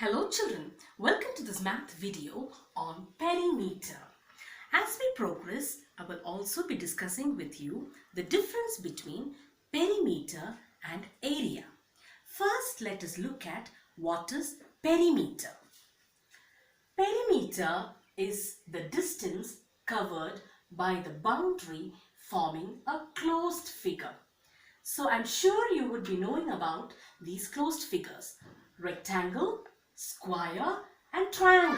Hello children, welcome to this math video on perimeter. As we progress, I will also be discussing with you the difference between perimeter and area. First, let us look at what is perimeter. Perimeter is the distance covered by the boundary forming a closed figure. So I'm sure you would be knowing about these closed figures: rectangle, square and triangle.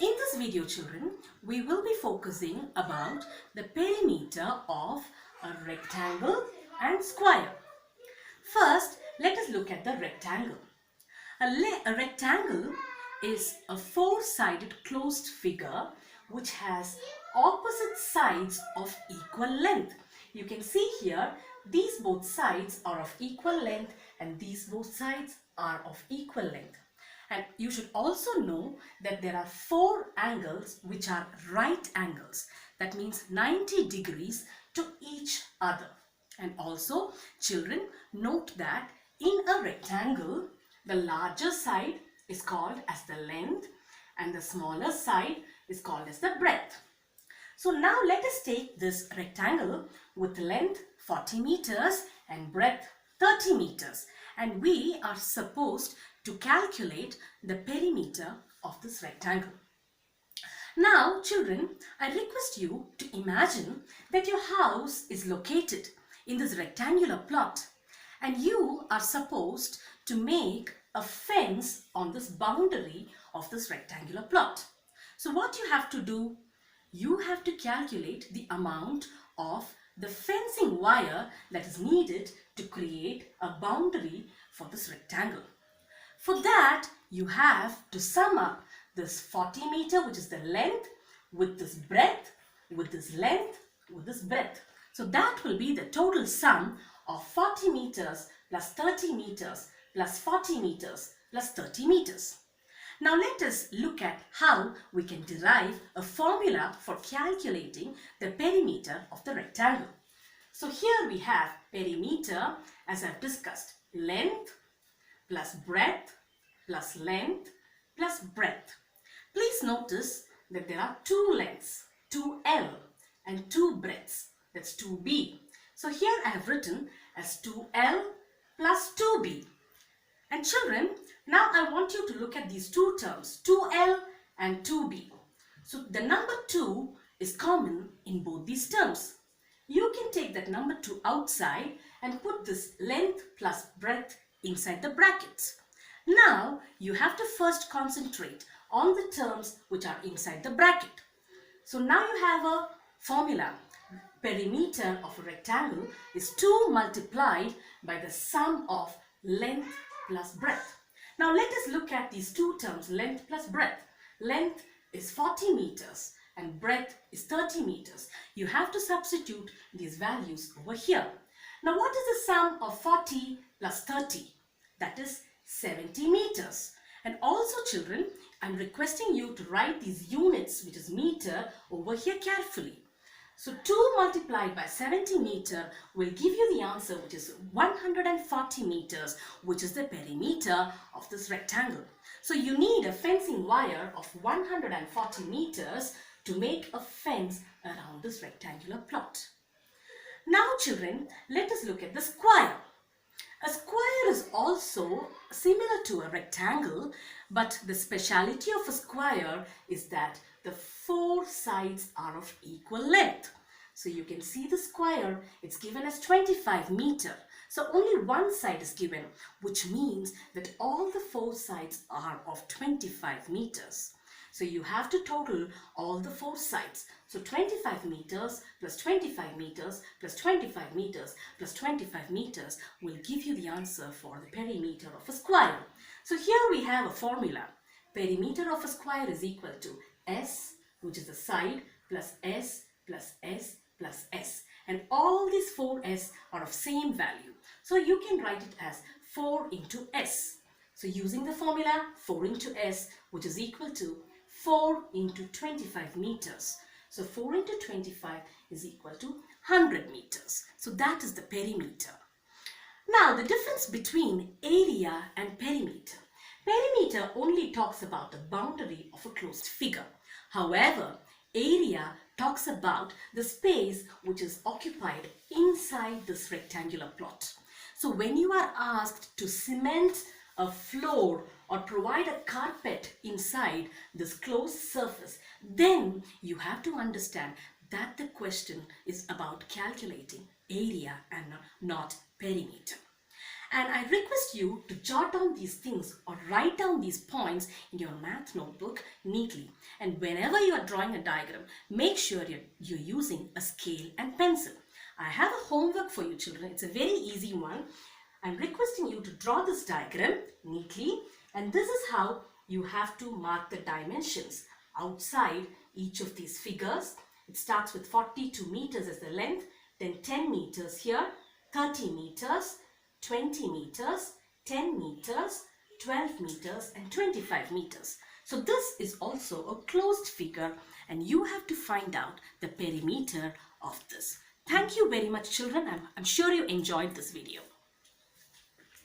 In this video children, we will be focusing about the perimeter of a rectangle and square. First, let us look at the rectangle. A rectangle is a four-sided closed figure which has opposite sides of equal length. You can see here, these both sides are of equal length and these both sides are of equal length. And you should also know that there are four angles which are right angles. That means 90 degrees to each other. And also, children, note that in a rectangle, the larger side is called as the length and the smaller side is called as the breadth. So now let us take this rectangle with length 40 meters and breadth 30 meters, and we are supposed to calculate the perimeter of this rectangle. Now children, I request you to imagine that your house is located in this rectangular plot and you are supposed to make a fence on this boundary of this rectangular plot. So what you have to do, you have to calculate the amount of the fencing wire that is needed to create a boundary for this rectangle. For that, you have to sum up this 40 meter, which is the length, with this breadth, with this length, with this breadth. So that will be the total sum of 40 meters plus 30 meters plus 40 meters plus 30 meters. Now let us look at how we can derive a formula for calculating the perimeter of the rectangle. So here we have perimeter, as I've discussed, length plus breadth plus length plus breadth. Please notice that there are two lengths, 2L and two breadths, that's 2B. So here I have written as 2L plus 2B. And children, now I want you to look at these two terms, 2L and 2B. So the number 2 is common in both these terms. You can take that number 2 outside and put this length plus breadth inside the brackets. Now you have to first concentrate on the terms which are inside the bracket. So now you have a formula. Perimeter of a rectangle is 2 multiplied by the sum of length plus breadth. Now let us look at these two terms, length plus breadth. Length is 40 meters and breadth is 30 meters. You have to substitute these values over here. Now what is the sum of 40 plus 30? That is 70 meters. And also children, I'm requesting you to write these units, which is meter, over here carefully. So 2 multiplied by 70 meter will give you the answer, which is 140 meters, which is the perimeter of this rectangle. So you need a fencing wire of 140 meters to make a fence around this rectangular plot. Now children, let us look at the square. A square is also similar to a rectangle, but the speciality of a square is that the four sides are of equal length. So you can see the square, it's given as 25 meter. So only one side is given, which means that all the four sides are of 25 meters. So you have to total all the four sides. So 25 meters plus 25 meters plus 25 meters plus 25 meters will give you the answer for the perimeter of a square. So here we have a formula. Perimeter of a square is equal to S, which is the side, plus S plus S plus S. And all these four S are of same value. So you can write it as 4 into S. So using the formula 4 into S, which is equal to 4 into 25 meters. So 4 into 25 is equal to 100 meters. So that is the perimeter. Now the difference between area and perimeter. Perimeter only talks about the boundary of a closed figure. However, area talks about the space which is occupied inside this rectangular plot. So when you are asked to cement a floor or provide a carpet inside this closed surface, then you have to understand that the question is about calculating area and not perimeter. And I request you to jot down these things or write down these points in your math notebook neatly. And whenever you are drawing a diagram, make sure you're using a scale and pencil. I have a homework for you children. It's a very easy one. I'm requesting you to draw this diagram neatly, and this is how you have to mark the dimensions outside each of these figures. It starts with 42 meters as the length, then 10 meters here, 30 meters, 20 meters, 10 meters, 12 meters and 25 meters. So this is also a closed figure and you have to find out the perimeter of this. Thank you very much children. I'm sure you enjoyed this video.